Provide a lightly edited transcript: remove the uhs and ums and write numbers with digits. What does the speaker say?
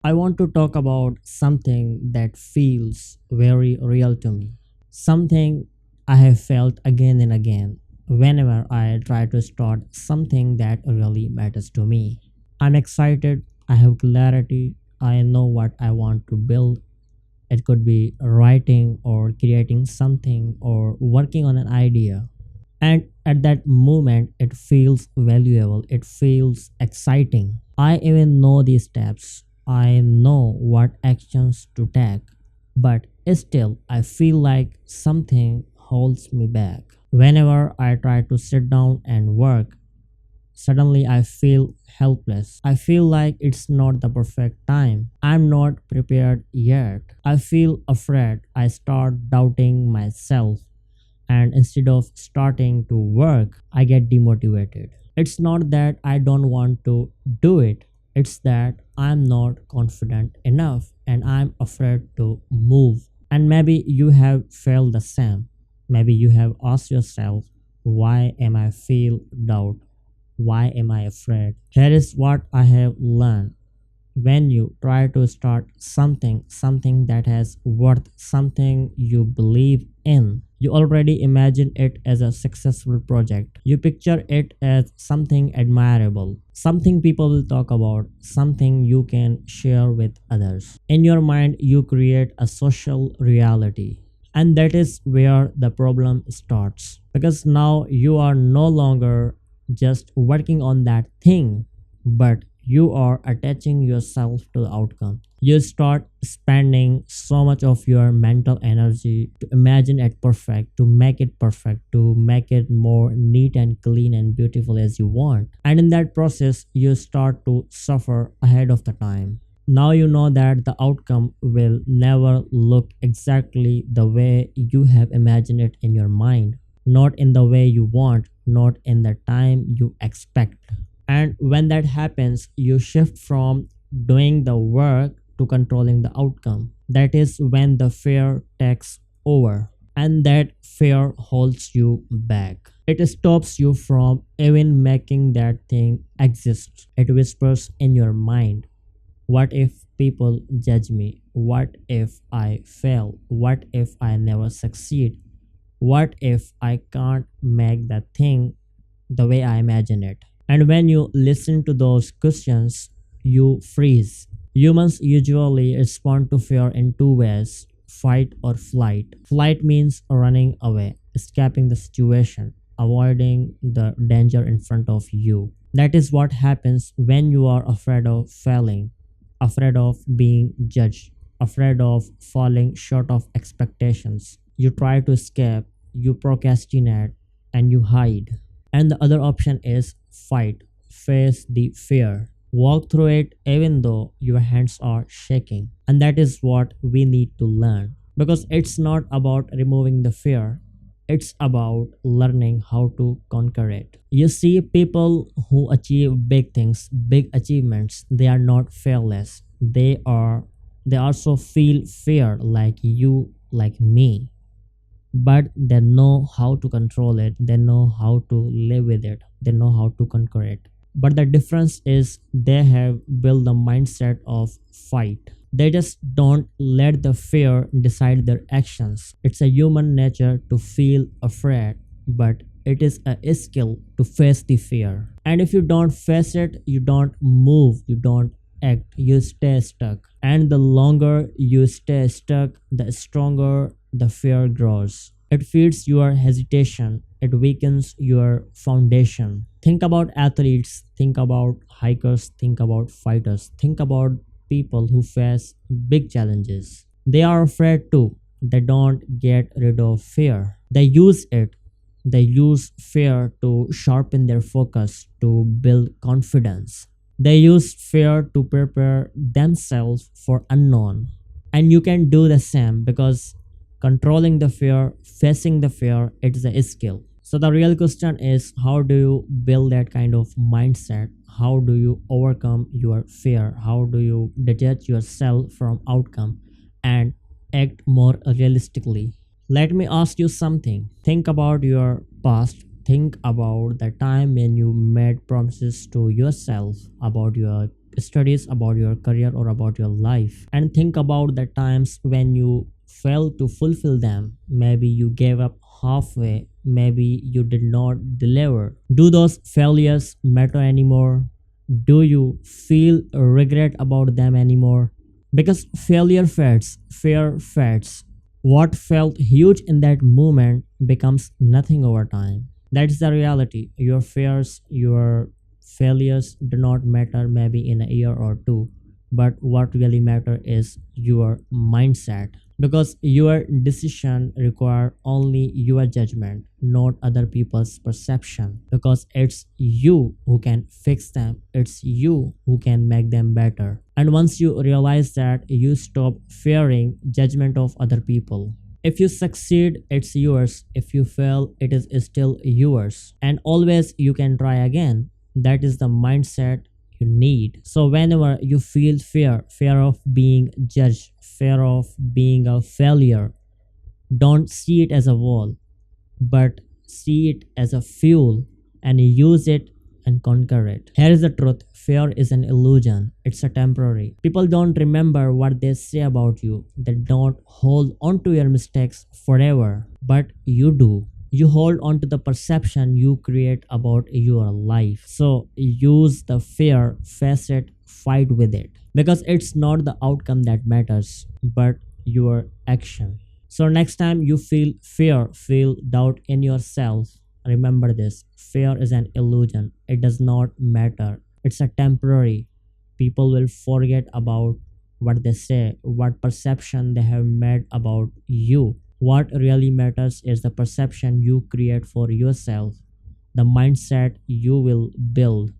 I want to talk about something that feels very real to me. Something I have felt again and again whenever I try to start something that really matters to me. I'm excited, I have clarity, I know what I want to build. It could be writing or creating something or working on an idea. And at that moment, it feels valuable, it feels exciting. I even know these steps, I know what actions to take, but still, I feel like something holds me back. Whenever I try to sit down and work, suddenly I feel helpless. I feel like it's not the perfect time. I'm not prepared yet. I feel afraid. I start doubting myself, and instead of starting to work, I get demotivated. It's not that I don't want to do it, it's that I'm not confident enough and I'm afraid to move. And maybe you have felt the same. Maybe you have asked yourself, why am I feel doubt? Why am I afraid? Here is what I have learned. When you try to start something that has worth, something you believe in, you already imagine it as a successful project. You picture it as something admirable, something people will talk about, something you can share with others. In your mind, you create a social reality. And that is where the problem starts. Because now you are no longer just working on that thing, but you are attaching yourself to the outcome. You start spending so much of your mental energy to imagine it perfect, to make it perfect, to make it more neat and clean and beautiful as you want. And in that process, you start to suffer ahead of the time. Now you know that the outcome will never look exactly the way you have imagined it in your mind, not in the way you want, not in the time you expect. And when that happens, you shift from doing the work to controlling the outcome. That is when the fear takes over. And that fear holds you back. It stops you from even making that thing exist. It whispers in your mind, what if people judge me? What if I fail? What if I never succeed? What if I can't make the thing the way I imagine it? And when you listen to those questions, you freeze. Humans usually respond to fear in two ways: fight or flight. Flight means running away, escaping the situation, avoiding the danger in front of you. That is what happens when you are afraid of failing, afraid of being judged, afraid of falling short of expectations. You try to escape, you procrastinate, and you hide. And the other option is fight, face the fear, walk through it even though your hands are shaking. And that is what we need to learn, because it's not about removing the fear, it's about learning how to conquer it. You see, people who achieve big things, big achievements, they are not fearless. They also feel fear like you, like me, but they know how to control it, they know how to live with it, they know how to conquer it. But the difference is they have built the mindset of fight. They just don't let the fear decide their actions. It's a human nature to feel afraid, but it is a skill to face the fear. And if you don't face it, you don't move, you don't act, you stay stuck. And the longer you stay stuck, the stronger the fear grows. It feeds your hesitation, it weakens your foundation. Think about athletes, think about hikers, think about fighters, think about people who face big challenges. They are afraid too. They don't get rid of fear, they use it. They use fear to sharpen their focus, to build confidence. They use fear to prepare themselves for unknown. And you can do the same, because controlling the fear, facing the fear, it's a skill. So the real question is, how do you build that kind of mindset? How do you overcome your fear? How do you detach yourself from outcome and act more realistically? Let me ask you something. Think about your past. Think about the time when you made promises to yourself about your studies, about your career, or about your life, and think about the times when you failed to fulfill them. Maybe you gave up halfway, maybe you did not deliver. Do those failures matter anymore? Do you feel regret about them anymore? Because failure fades, fear fades. What felt huge in that moment becomes nothing over time. That's the reality. Your fears, your failures do not matter maybe in a year or two, but what really matter is your mindset, because your decision require only your judgment, not other people's perception, because it's you who can fix them, it's you who can make them better. And once you realize that, you stop fearing judgment of other people. If you succeed, it's yours. If you fail, it is still yours, and always you can try again. That is the mindset you need. So whenever you feel fear of being judged, fear of being a failure, don't see it as a wall, but see it as a fuel and use it and conquer it. Here is the truth: fear is an illusion, it's a temporary. People don't remember what they say about you, they don't hold on to your mistakes forever, but you do. You hold on to the perception you create about your life. So use the fear, face it, fight with it, because it's not the outcome that matters, but your action. So next time you feel fear, feel doubt in yourself, remember this: fear is an illusion. It does not matter. It's a temporary. People will forget about what they say, what perception they have made about you. What really matters is the perception you create for yourself, the mindset you will build,